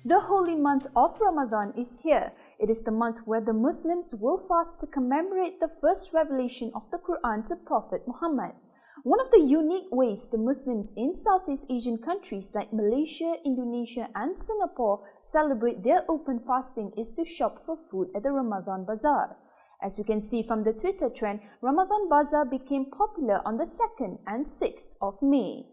The holy month of Ramadan is here. It is the month where the Muslims will fast to commemorate the first revelation of the Quran to Prophet Muhammad. One of the unique ways the Muslims in Southeast Asian countries like Malaysia, Indonesia and Singapore celebrate their open fasting is to shop for food at the Ramadhan Bazaar. As you can see from the Twitter trend, Ramadhan Bazaar became popular on the 2nd and 6th of May.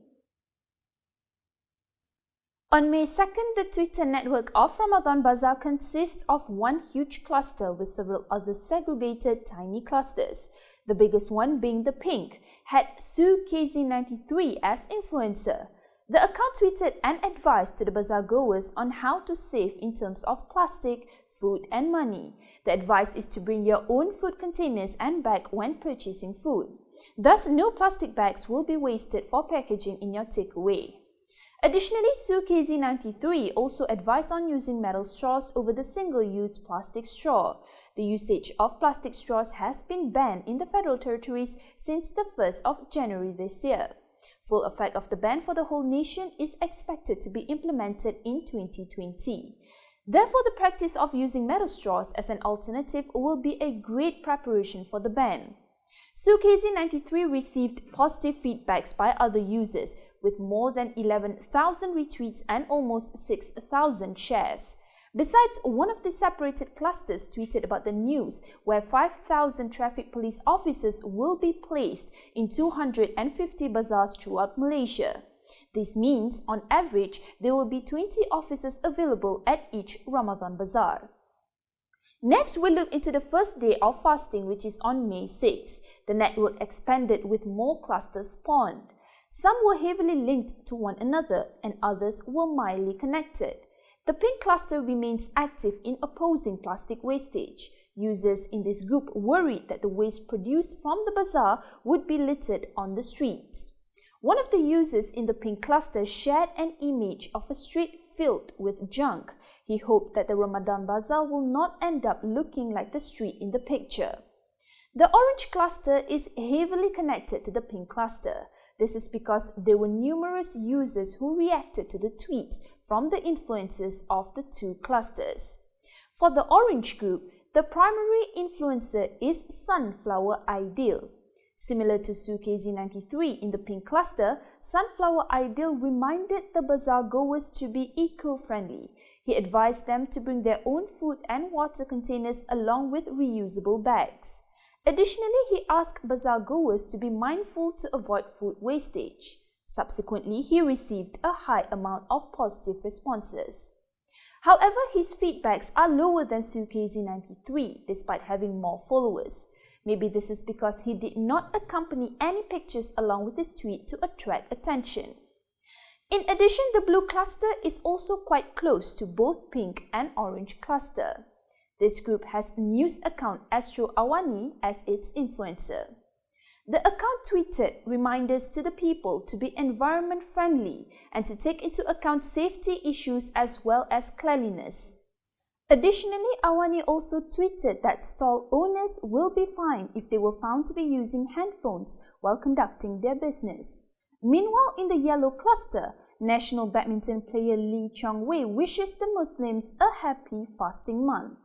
On May 2nd, the Twitter network of Ramadhan Bazaar consists of one huge cluster with several other segregated tiny clusters. The biggest one being the pink, had Sue KZ93 as influencer. The account tweeted an advice to the bazaar goers on how to save in terms of plastic, food and money. The advice is to bring your own food containers and bag when purchasing food. Thus, no plastic bags will be wasted for packaging in your takeaway. Additionally, Sue KZ93 also advised on using metal straws over the single-use plastic straw. The usage of plastic straws has been banned in the Federal Territories since the 1st of January this year. Full effect of the ban for the whole nation is expected to be implemented in 2020. Therefore, the practice of using metal straws as an alternative will be a great preparation for the ban. Sue KZ93 received positive feedbacks by other users with more than 11,000 retweets and almost 6,000 shares. Besides, one of the separated clusters tweeted about the news where 5,000 traffic police officers will be placed in 250 bazaars throughout Malaysia. This means, on average, there will be 20 officers available at each Ramadhan Bazaar. Next, we'll look into the first day of fasting, which is on May 6. The network expanded with more clusters spawned. Some were heavily linked to one another and others were mildly connected. The pink cluster remains active in opposing plastic wastage. Users in this group worried that the waste produced from the bazaar would be littered on the streets. One of the users in the pink cluster shared an image of a street filled with junk. He hoped that the Ramadhan Bazaar will not end up looking like the street in the picture. The orange cluster is heavily connected to the pink cluster. This is because there were numerous users who reacted to the tweets from the influencers of the two clusters. For the orange group, the primary influencer is Sunflower Ideal. Similar to Sue KZ93 in the pink cluster, Sunflower Ideal reminded the bazaar goers to be eco-friendly. He advised them to bring their own food and water containers along with reusable bags. Additionally, he asked bazaar goers to be mindful to avoid food wastage. Subsequently, he received a high amount of positive responses. However, his feedbacks are lower than Sue KZ93 despite having more followers. Maybe this is because he did not accompany any pictures along with his tweet to attract attention. In addition, the blue cluster is also quite close to both pink and orange cluster. This group has news account Astro Awani as its influencer. The account tweeted reminders to the people to be environment friendly and to take into account safety issues as well as cleanliness. Additionally, Awani also tweeted that stall owners will be fined if they were found to be using handphones while conducting their business. Meanwhile, in the yellow cluster, national badminton player Lee Chong-wei wishes the Muslims a happy fasting month.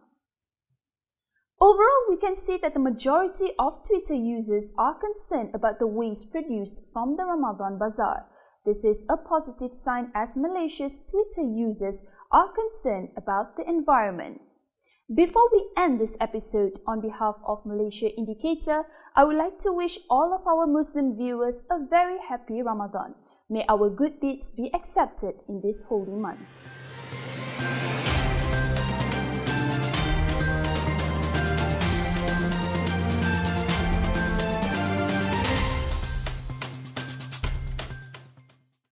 Overall, we can see that the majority of Twitter users are concerned about the waste produced from the Ramadhan Bazaar. This is a positive sign as Malaysia's Twitter users are concerned about the environment. Before we end this episode, on behalf of Malaysia Indicator, I would like to wish all of our Muslim viewers a very happy Ramadan. May our good deeds be accepted in this holy month.